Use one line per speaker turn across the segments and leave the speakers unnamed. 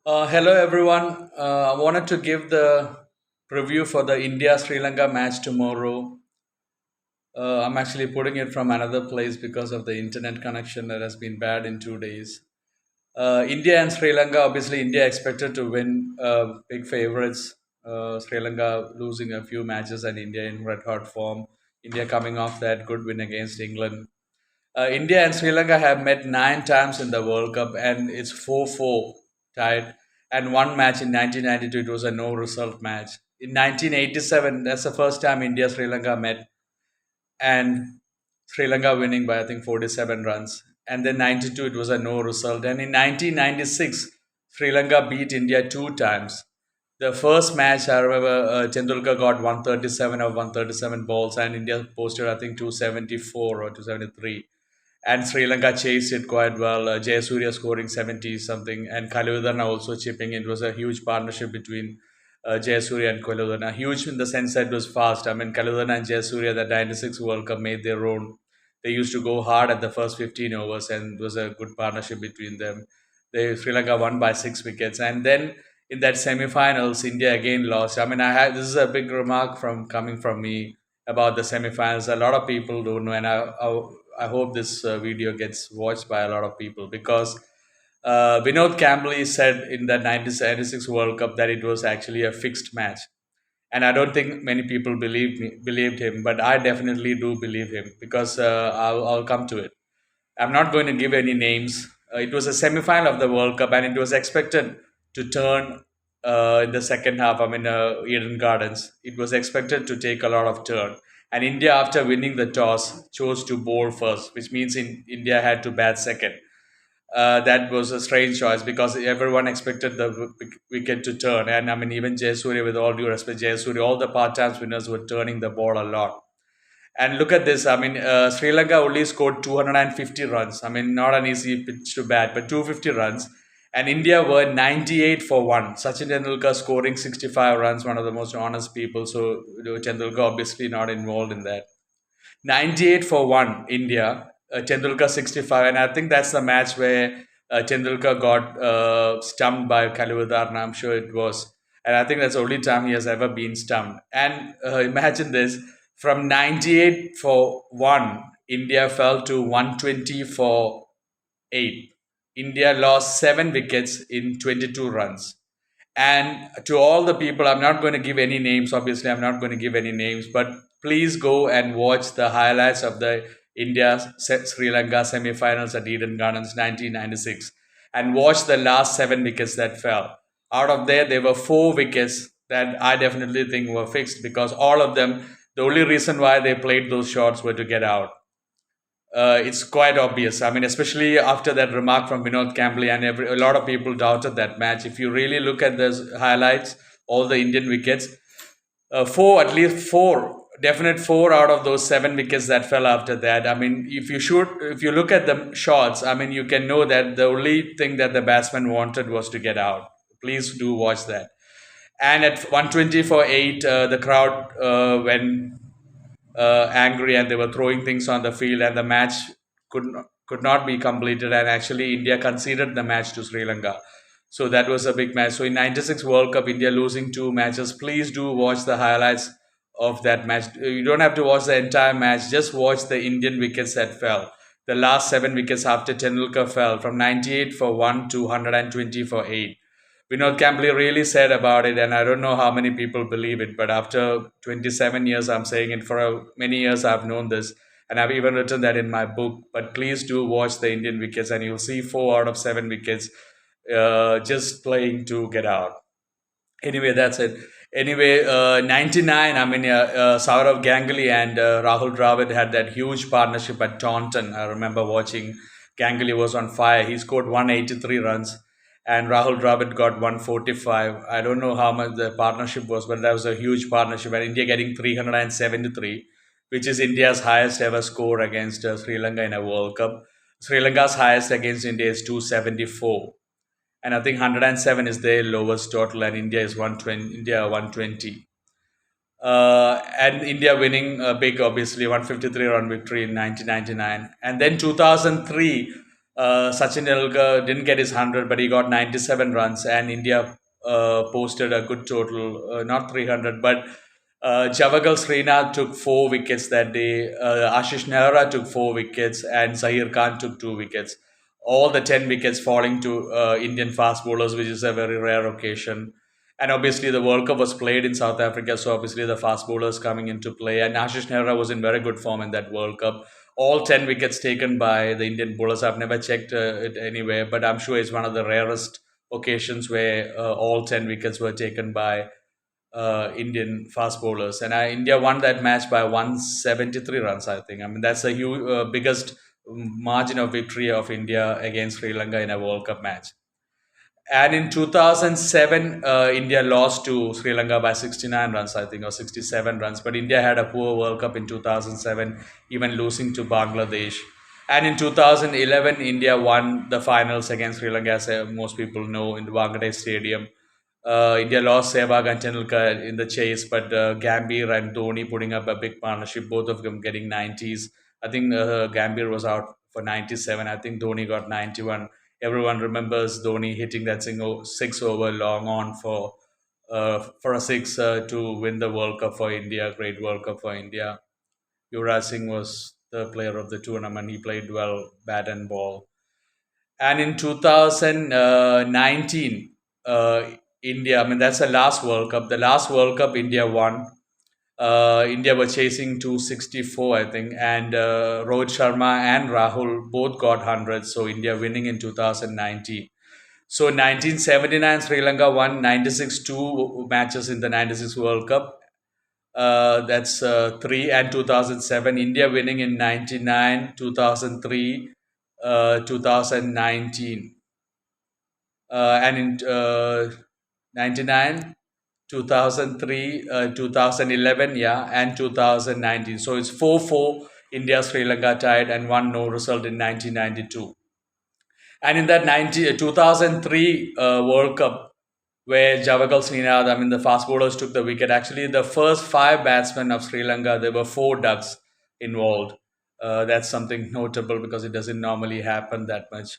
Hello everyone. I wanted to give the preview for the India Sri Lanka match tomorrow. I'm actually putting it from another place because of the internet connection that has been bad in 2 days. India and Sri Lanka, obviously, India expected to win, big favorites. Sri Lanka losing a few matches and India in red hot form. India coming off that good win against England. India and Sri Lanka have met 9 times in the World Cup, and it's 4-4 tied. And one match in 1992, it was a no result match. In 1987, that's the first time India Sri Lanka met, and Sri Lanka winning by I think 47 runs. And then 92, it was a no result. And in 1996, Sri Lanka beat India 2 times. The first match, I remember, Tendulkar got 137 of 137 balls, and India posted I think 274 or 273, and Sri Lanka chased it quite well. Jayasuriya scoring 70 something, and Kaludana also chipping in. It was a huge partnership between Jayasuriya and Kaludana. Huge in the sense that it was fast. I mean, Kaludana and Jayasuriya, the 96 World Cup, made their own. They used to go hard at the first 15 overs, and it was a good partnership between them. Sri Lanka won by 6 wickets, and then in that semi-finals, India again lost. I mean, this is a big remark from coming from me about the semi-finals. A lot of people don't know, and I hope this video gets watched by a lot of people because Vinod Kambli said in the 1976 World Cup that it was actually a fixed match, and I don't think many people believed him, but I definitely do believe him because I'll come to it. I'm not going to give any names. It was a semi-final of the World Cup, and it was expected to turn in the second half. I mean, Eden Gardens. It was expected to take a lot of turn, and India, after winning the toss, chose to bowl first, which means India had to bat second. That was a strange choice because everyone expected the wicket to turn, and I mean, even Jayasuriya, with all due respect, Jayasuriya, all the part-time spinners were turning the ball a lot. And look at this. I mean, Sri Lanka only scored 250 runs. I mean, not an easy pitch to bat, but 250 runs. And India were 98 for 1. Sachin Tendulkar scoring 65 runs, one of the most honest people. So, Tendulkar obviously not involved in that. 98 for 1, India. Tendulkar 65. And I think that's the match where Tendulkar got stumped by Kalivadarna. I'm sure it was. And I think that's the only time he has ever been stumped. And imagine this, from 98 for 1, India fell to 120 for 8. India lost 7 wickets in 22 runs. And to all the people, I'm not going to give any names. Obviously, I'm not going to give any names, but please go and watch the highlights of the India Sri Lanka semi-finals at Eden Gardens 1996, and watch the last 7 wickets that fell. Out of there were 4 wickets that I definitely think were fixed because all of them, the only reason why they played those shots were to get out. It's quite obvious. I mean, especially after that remark from Vinod Kambli, and a lot of people doubted that match. If you really look at the highlights, all the Indian wickets, at least four, definite 4 out of those 7 wickets that fell after that. I mean, if you look at the shots, I mean, you can know that the only thing that the batsman wanted was to get out. Please do watch that. And at 120 for 8, the crowd went angry, and they were throwing things on the field, and the match could not be completed, and actually India conceded the match to Sri Lanka. So that was a big match. So in 96 World Cup, India losing 2 matches. Please do watch the highlights of that match. You don't have to watch the entire match, just watch the Indian wickets that fell. The last 7 wickets after Tendulkar fell from 98 for 1 to 120 for 8. Vinod Kambli really said about it, and I don't know how many people believe it, but after 27 years, I'm saying it for many years, I've known this, and I've even written that in my book. But please do watch the Indian wickets, and you'll see 4 out of 7 wickets just playing to get out. Anyway, that's it. Anyway, 99, I mean, Saurav Ganguly and Rahul Dravid had that huge partnership at Taunton. I remember watching. Ganguly was on fire. He scored 183 runs, and Rahul Dravid got 145. I don't know how much the partnership was, but that was a huge partnership. And India getting 373, which is India's highest ever score against Sri Lanka in a World Cup. Sri Lanka's highest against India is 274, and I think 107 is their lowest total, and India is 120. India 120. And India winning a big, obviously 153 run victory in 1999, and then 2003. Sachin Tendulkar didn't get his 100, but he got 97 runs, and India posted a good total, not 300, but Javagal Srinath took 4 wickets that day. Ashish Nehra took 4 wickets, and Zahir Khan took 2 wickets. All the 10 wickets falling to Indian fast bowlers, which is a very rare occasion. And obviously, the World Cup was played in South Africa, so obviously the fast bowlers coming into play. And Ashish Nehra was in very good form in that World Cup. All 10 wickets taken by the Indian bowlers. I've never checked it anywhere, but I'm sure it's one of the rarest occasions where all 10 wickets were taken by Indian fast bowlers. And India won that match by 173 runs, I think. I mean, that's the biggest margin of victory of India against Sri Lanka in a World Cup match. And in 2007, India lost to Sri Lanka by 69 runs, I think, or 67 runs. But India had a poor World Cup in 2007, even losing to Bangladesh. And in 2011, India won the finals against Sri Lanka, as most people know, in the Bangladesh Stadium. India lost Sehwag and Tendulkar in the chase, but Gambhir and Dhoni putting up a big partnership, both of them getting 90s. I think Gambhir was out for 97. I think Dhoni got 91. Everyone remembers Dhoni hitting that single 6 over long on for a six to win the World Cup for India. Great World Cup for India. Yuvraj Singh was the player of the tournament. He played well, bat and ball. And in 2019, India, I mean, that's the last World Cup. The last World Cup India won. India were chasing 264, I think, and Rohit Sharma and Rahul both got 100. So India winning in 2019. So 1979, Sri Lanka won 96 two matches in the 96 World Cup. That's three, and 2007 India winning in 99, 2003, 2019, and in 99, 2003, 2011, yeah, and 2019. So it's 4-4. India Sri Lanka tied, and one no result in 1992. And in that 2003 World Cup, where Javagal Srinath, I mean, the fast bowlers took the wicket. Actually, the first five batsmen of Sri Lanka, there were four ducks involved. That's something notable because it doesn't normally happen that much.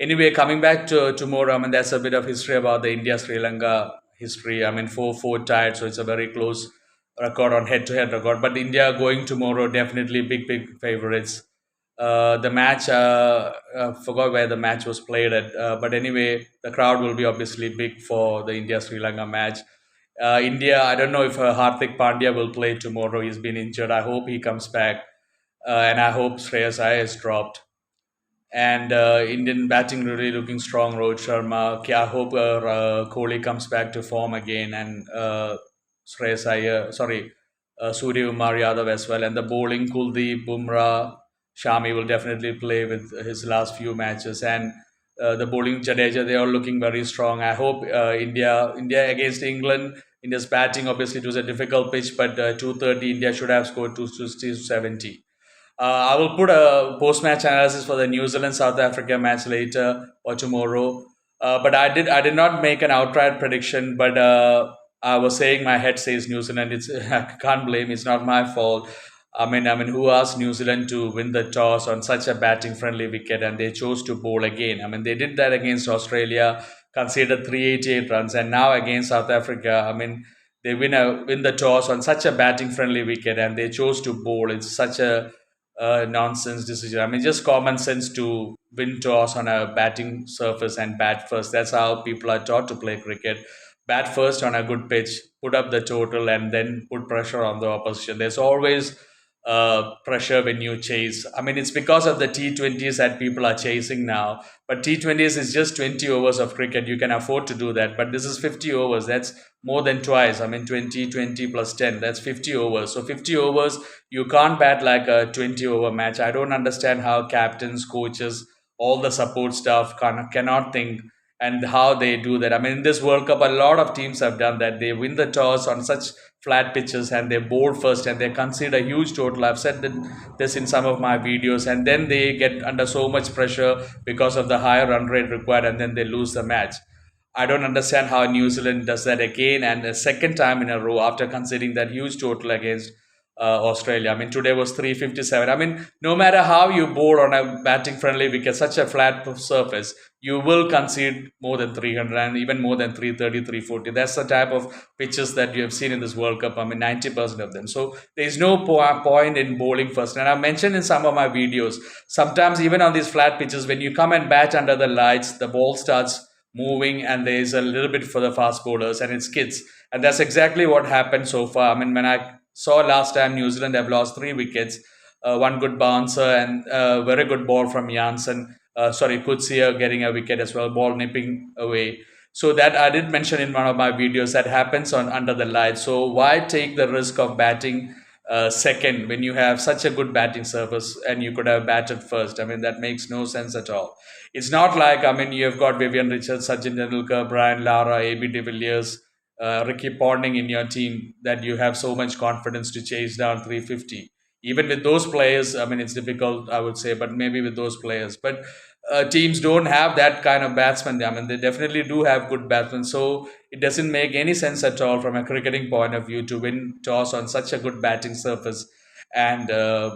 Anyway, coming back to tomorrow, I mean, that's a bit of history about the India Sri Lanka history. I mean, 4-4 tied, so it's a very close record on head to head record. But India going tomorrow, definitely big favorites. The match, forgot where the match was played at, but anyway, the crowd will be obviously big for the India Sri Lanka match. India, I don't know if Hardik Pandya will play tomorrow. He's been injured. I hope he comes back, and I hope Shreyas Iyer is dropped. And Indian batting really looking strong. Rohit Sharma. I hope Kohli comes back to form again, and Shreyas Iyer, sorry, Surya Kumar Yadav as well. And the bowling, Kuldeep, Bumrah, Shami will definitely play with his last few matches. And the bowling, Jadeja, they are looking very strong. I hope India against England. India's batting, obviously, it was a difficult pitch, but 230, India should have scored 260-70. I will put a post-match analysis for the New Zealand South Africa match later or tomorrow. But I did not make an outright prediction. But I was saying my head says New Zealand. It's I can't blame. It's not my fault. I mean, who asked New Zealand to win the toss on such a batting-friendly wicket, and they chose to bowl again. I mean, they did that against Australia, conceded 388 runs, and now against South Africa. I mean, they win the toss on such a batting-friendly wicket, and they chose to bowl. It's such a nonsense decision. I mean, just common sense to win toss on a batting surface and bat first. That's how people are taught to play cricket. Bat first on a good pitch, put up the total, and then put pressure on the opposition. There's always pressure when you chase. I mean, it's because of the T20s that people are chasing now. But T20s is just 20 overs of cricket. You can afford to do that. But this is 50 overs. That's more than twice. I mean, 20 plus 10. That's 50 overs. So 50 overs, you can't bat like a 20 over match. I don't understand how captains, coaches, all the support staff cannot think and how they do that. I mean, in this World Cup, a lot of teams have done that. They win the toss on such flat pitches and they bowl first and they concede a huge total. I've said this in some of my videos, and then they get under so much pressure because of the higher run rate required, and then they lose the match. I don't understand how New Zealand does that again and a second time in a row after conceding that huge total against Australia. I mean, today was 357. I mean, no matter how you bowl on a batting friendly wicket, such a flat surface, you will concede more than 300 and even more than 330, 340. That's the type of pitches that you have seen in this World Cup. I mean, 90% of them. So there's no point in bowling first. And I mentioned in some of my videos, sometimes even on these flat pitches, when you come and bat under the lights, the ball starts moving and there's a little bit for the fast bowlers and it skids. And that's exactly what happened so far. I mean, when I saw last time New Zealand have lost 3 wickets, one good bouncer and a very good ball from Janssen. Kutsia getting a wicket as well, ball nipping away. So that I did mention in one of my videos that happens on under the light. So why take the risk of batting second when you have such a good batting surface and you could have batted first? I mean that makes no sense at all. It's not like I mean you have got Vivian Richards, Sachin Tendulkar, Brian Lara, AB de Villiers, Ricky Ponting in your team that you have so much confidence to chase down 350. Even with those players, I mean, it's difficult, I would say, but maybe with those players. But teams don't have that kind of batsman. I mean, they definitely do have good batsmen. So it doesn't make any sense at all from a cricketing point of view to win toss on such a good batting surface and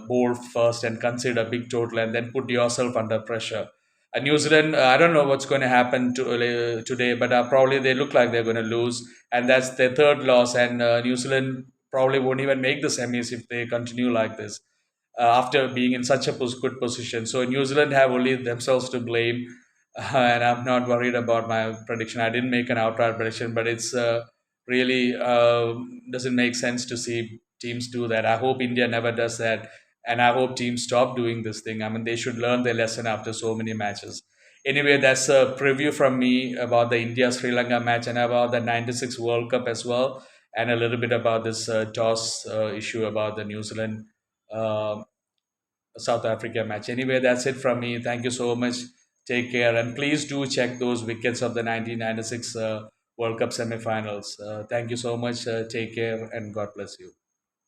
bowl first and concede a big total and then put yourself under pressure. New Zealand, I don't know what's going to happen today, but probably they look like they're going to lose, and that's their third loss. And New Zealand probably won't even make the semis if they continue like this after being in such a good position. So New Zealand have only themselves to blame, and I'm not worried about my prediction. I didn't make an outright prediction, but it's really doesn't make sense to see teams do that. I hope India never does that, and I hope teams stop doing this thing. I mean, they should learn their lesson after so many matches. Anyway, that's a preview from me about the India Sri Lanka match and about the '96 World Cup as well, and a little bit about this toss issue about the New Zealand uh, South Africa match. Anyway, that's it from me. Thank you so much. Take care, and please do check those wickets of the 1996 World Cup semifinals. Thank you so much. Take care, and God bless you.